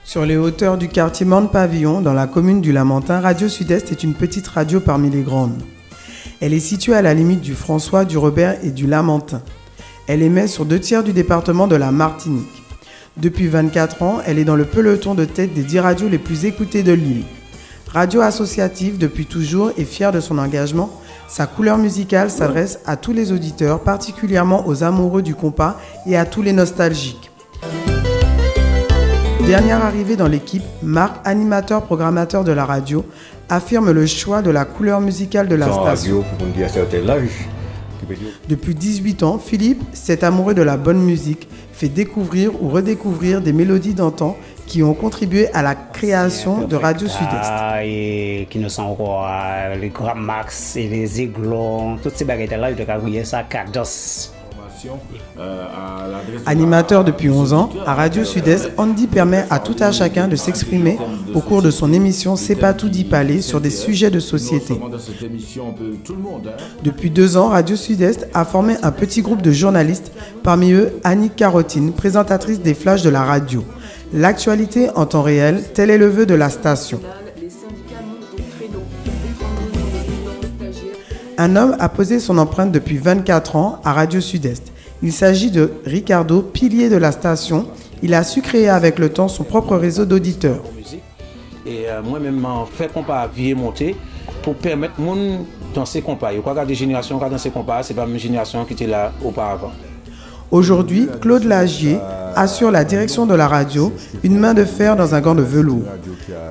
Sur les hauteurs du quartier Morne-Pavillon, dans la commune du Lamentin, Radio Sud-Est est une petite radio parmi les grandes. Elle est située à la limite du François, du Robert et du Lamentin. Elle émet sur 2/3 du département de la Martinique. Depuis 24 ans, elle est dans le peloton de tête des 10 radios les plus écoutées de l'île. Radio associative depuis toujours et fière de son engagement, sa couleur musicale s'adresse à tous les auditeurs, particulièrement aux amoureux du compas et à tous les nostalgiques. Dernière arrivée dans l'équipe, Marc, animateur-programmateur de la radio, affirme le choix de la couleur musicale de la station. Depuis 18 ans, Philippe, cet amoureux de la bonne musique, fait découvrir ou redécouvrir des mélodies d'antan qui ont contribué à la création de Radio Sud-Est. Et qui ne sont encore les Grands Max et les Aiglons, toutes ces baguettes-là, je dois ça Cardos. Animateur depuis 11 ans, à Radio Sud-Est, Andy permet à tout un chacun de s'exprimer au cours de son émission C'est pas tout dit parler sur des sujets de société. Depuis 2 ans, Radio Sud-Est a formé un petit groupe de journalistes, parmi eux Annick Carotine, présentatrice des flashs de la radio. L'actualité en temps réel, tel est le vœu de la station. Un homme a posé son empreinte depuis 24 ans à Radio Sud-Est. Il s'agit de Ricardo, pilier de la station. Il a su créer avec le temps son propre réseau d'auditeurs. Et moi-même, je fais compas vie monter pour permettre mon danser compas. Je crois qu'il y a des générations qui dansent compas, ce n'est pas une génération qui était là auparavant. Aujourd'hui, Claude Lagier assure la direction de la radio, une main de fer dans un gant de velours.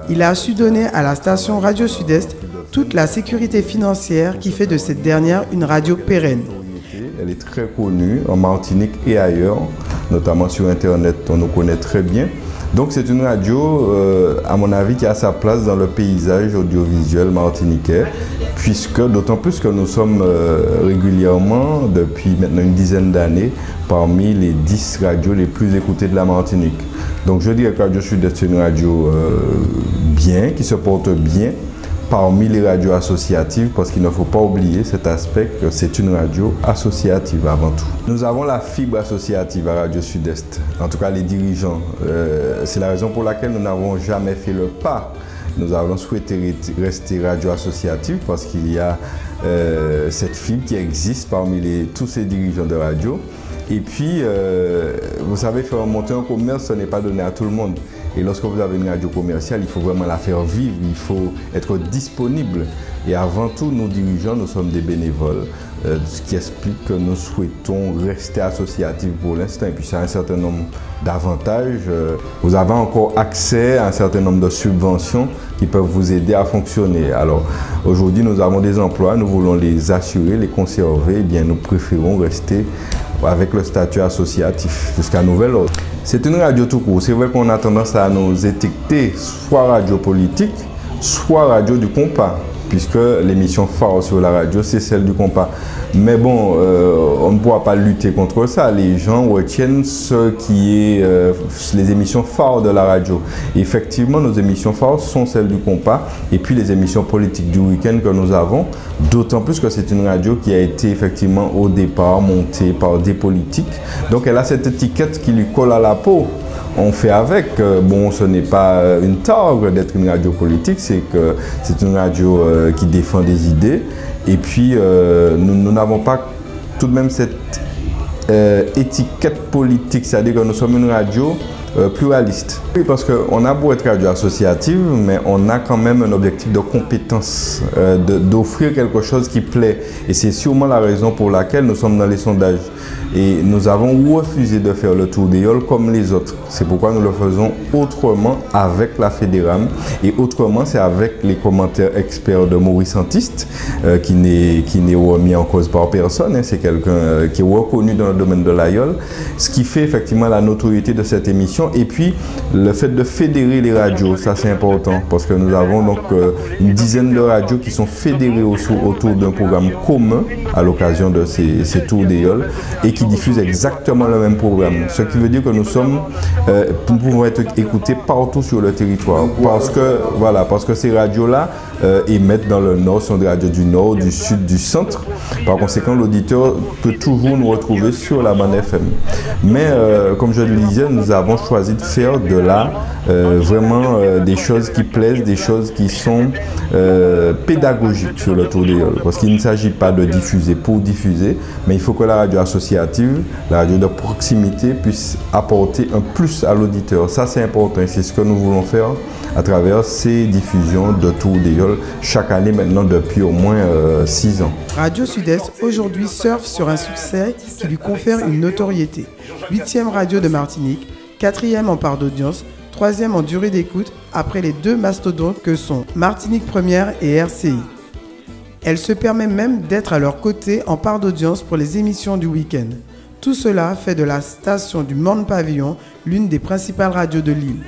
Il a su donner à la station Radio Sud-Est toute la sécurité financière qui fait de cette dernière une radio pérenne. Elle est très connue en Martinique et ailleurs, notamment sur Internet, on nous connaît très bien. Donc c'est une radio, à mon avis, qui a sa place dans le paysage audiovisuel martiniquais, puisque d'autant plus que nous sommes régulièrement, depuis maintenant une dizaine d'années, parmi les 10 radios les plus écoutées de la Martinique. Donc je dirais que Radio Sud-Est, c'est une radio bien, qui se porte bien, parmi les radios associatives, parce qu'il ne faut pas oublier cet aspect que c'est une radio associative avant tout. Nous avons la fibre associative à Radio Sud-Est, en tout cas les dirigeants. C'est la raison pour laquelle nous n'avons jamais fait le pas. Nous avons souhaité rester radio associative parce qu'il y a cette fibre qui existe parmi tous ces dirigeants de radio. Et puis, vous savez, faire monter un commerce, ce n'est pas donné à tout le monde. Et lorsque vous avez une radio commerciale, il faut vraiment la faire vivre, il faut être disponible. Et avant tout, nous dirigeants, nous sommes des bénévoles, ce qui explique que nous souhaitons rester associatifs pour l'instant. Et puis, c'est un certain nombre d'avantages. Vous avez encore accès à un certain nombre de subventions qui peuvent vous aider à fonctionner. Alors, aujourd'hui, nous avons des emplois, nous voulons les assurer, les conserver. Eh bien, nous préférons rester avec le statut associatif jusqu'à nouvel ordre. C'est une radio tout court. C'est vrai qu'on a tendance à nous étiqueter soit radio politique, soit radio du compas, puisque l'émission phare sur la radio, c'est celle du compas. Mais bon, on ne pourra pas lutter contre ça. Les gens retiennent ce qui est les émissions phares de la radio. Et effectivement, nos émissions phares sont celles du compas et puis les émissions politiques du week-end que nous avons, d'autant plus que c'est une radio qui a été effectivement au départ montée par des politiques. Donc elle a cette étiquette qui lui colle à la peau. On fait avec. Bon, ce n'est pas une tare d'être une radio politique, c'est que c'est une radio qui défend des idées. Et puis, nous n'avons pas tout de même cette étiquette politique, c'est-à-dire que nous sommes une radio pluraliste. Oui, parce qu'on a beau être radio associative, mais on a quand même un objectif de compétence, d'offrir quelque chose qui plaît. Et c'est sûrement la raison pour laquelle nous sommes dans les sondages. Et nous avons refusé de faire le tour des halls comme les autres. C'est pourquoi nous le faisons autrement avec la Fédéram. Et autrement, c'est avec les commentaires experts de Maurice Antiste, qui n'est remis en cause par personne. Hein. C'est quelqu'un qui est reconnu dans le domaine de l'aïeul. Ce qui fait effectivement la notoriété de cette émission. Et puis, le fait de fédérer les radios, ça c'est important. Parce que nous avons donc une dizaine de radios qui sont fédérées autour d'un programme commun à l'occasion de ces tours des halls. Et qui diffusent exactement le même programme. Ce qui veut dire que nous pouvons être écoutés partout sur le territoire. Parce que ces radios-là émettent dans le nord, sont des radios du nord, du sud, du centre. Par conséquent, l'auditeur peut toujours nous retrouver sur la bande FM. Mais comme je le disais, nous avons choisi de faire de là vraiment des choses qui plaisent, des choses qui sont pédagogiques sur le tour des Yoles. Parce qu'il ne s'agit pas de diffuser pour diffuser, mais il faut que la radio associative, la radio de proximité puisse apporter un plus à l'auditeur. Ça, c'est important et c'est ce que nous voulons faire à travers ces diffusions de Tour des Yoles chaque année maintenant depuis au moins 6 ans. Radio Sud-Est aujourd'hui surfe sur un succès qui lui confère une notoriété. 8e radio de Martinique, 4e en part d'audience, 3e en durée d'écoute après les 2 mastodontes que sont Martinique Première et RCI. Elle se permet même d'être à leur côté en part d'audience pour les émissions du week-end. Tout cela fait de la station du Monde Pavillon l'une des principales radios de l'île.